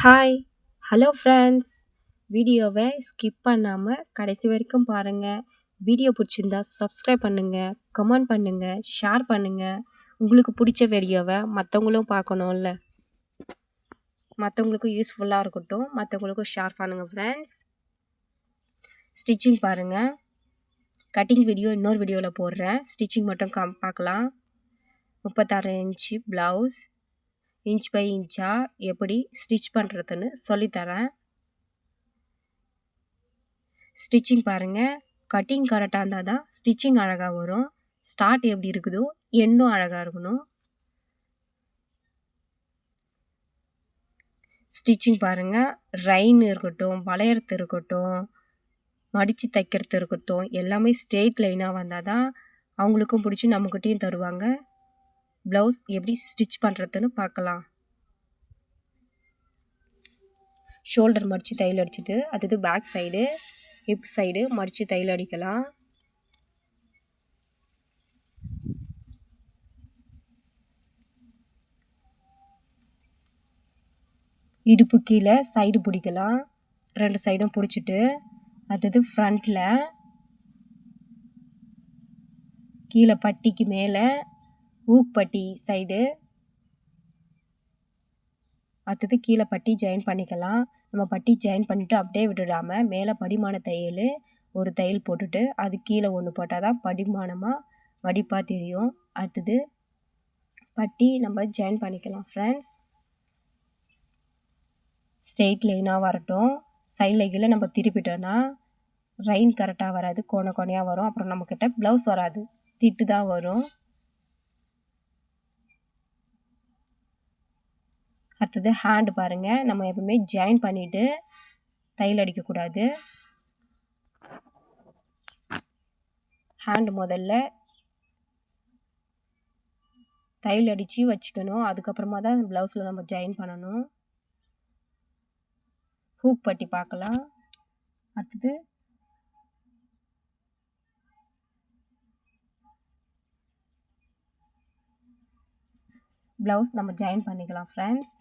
Hi! Hello friends! வீடியோவ ஸ்கிப் பண்ணாம கடைசி வரைக்கும் பாருங்க. வீடியோ புடிச்சிருந்தா சப்ஸ்கிரைப் பண்ணுங்க, கமெண்ட் பண்ணுங்க, ஷேர் பண்ணுங்க. உங்களுக்கு புடிச்ச வீடியோவ மத்தவங்களும் பார்க்கணும்ல. மத்தவங்களுக்கும் யூஸ்ஃபுல்லா இருக்கட்டும். மத்தவங்களுக்கும் ஷேர் பண்ணுங்க ஃப்ரெண்ட்ஸ். ஸ்டிச்சிங் பாருங்க. கட்டிங் வீடியோ இன்னொரு வீடியோல போடுறேன். ஸ்டிச்சிங் மட்டும் பார்க்கலாம். 36 இன்ச்சு ப்ளவுஸ். இன்ச் பை இன்ச்சா எப்படி ஸ்டிச் பண்ணுறதுன்னு சொல்லித்தரேன். ஸ்டிச்சிங் பாருங்கள். கட்டிங் கரெக்டாக இருந்தால் தான் ஸ்டிச்சிங் அழகாக வரும். ஸ்டார்ட் எப்படி இருக்குதோ எண்டும் அழகாக இருக்கணும். ஸ்டிச்சிங் பாருங்கள். ரைன் இருக்கட்டும், வளையறது இருக்கட்டும், மடித்து தைக்கிறது இருக்கட்டும், எல்லாமே ஸ்ட்ரெயிட் லைனாக வந்தால் தான் அவங்களுக்கும் பிடிச்சி நம்மக்கிட்டையும் தருவாங்க. ப்ளவுஸ் எப்படி ஸ்டிச் பண்ணுறதுன்னு பார்க்கலாம். ஷோல்டர் மடித்து தையல் அடிச்சுட்டு அடுத்தது பேக் சைடு, ஹிப் சைடு மடித்து தையல் அடிக்கலாம். இடுப்பு கீழே சைடு பிடிக்கலாம். 2 சைடும் பிடிச்சிட்டு அடுத்தது ஃப்ரண்ட்டில் கீழே பட்டிக்கு மேலே ஊக்பட்டி சைடு, அடுத்தது கீழே பட்டி ஜாயின் பண்ணிக்கலாம். நம்ம பட்டி ஜாயின் பண்ணிவிட்டு அப்படியே விட்டுடாமல் மேலே படிமான தையல் ஒரு தையல் போட்டுட்டு அது கீழே ஒன்று போட்டால் தான் படிமானமாக மடிப்பாக தெரியும். அடுத்தது பட்டி நம்ம ஜாயின் பண்ணிக்கலாம் ஃப்ரெண்ட்ஸ். ஸ்ட்ரெயிட் லைனாக வரட்டும். சைடில் கீழே நம்ம திருப்பிட்டோன்னா ரைன் கரெக்டாக வராது, கோணையாக வரும். அப்புறம் நம்மக்கிட்ட ப்ளவுஸ் வராது, திட்டு தான் வரும். அடுத்தது ஹேண்டு பாருங்கள். நம்ம எப்பவுமே ஜாயின் பண்ணிவிட்டு தையல் அடிக்கக்கூடாது. ஹேண்டு முதல்ல தையல் அடித்து வச்சுக்கணும். அதுக்கப்புறமா தான் ப்ளவுஸில் நம்ம ஜாயின் பண்ணணும். ஹூக் பட்டி பார்க்கலாம். அடுத்தது ப்ளவுஸ் நம்ம ஜாயின் பண்ணிக்கலாம் ஃப்ரெண்ட்ஸ்.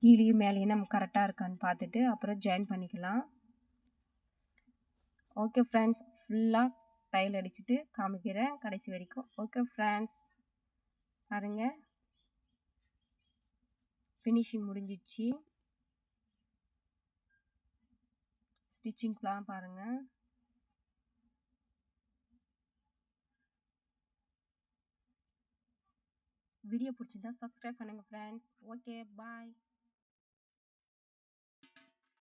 கீழேயும் மேலேயும் நம்ம கரெக்டாக இருக்கான்னு பார்த்துட்டு அப்புறம் ஜாயின் பண்ணிக்கலாம். ஓகே ஃப்ரெண்ட்ஸ், ஃபுல்லாக தையல் அடிச்சுட்டு காமிக்கிறேன் கடைசி வரைக்கும். ஓகே ஃப்ரெண்ட்ஸ், பாருங்கள், ஃபினிஷிங் முடிஞ்சிடுச்சு. ஸ்டிச்சிங்லாம் பாருங்கள். வீடியோ பிடிச்சிருந்தா சப்ஸ்கிரைப் பண்ணுங்கள் ஃப்ரெண்ட்ஸ். ஓகே, பாய்.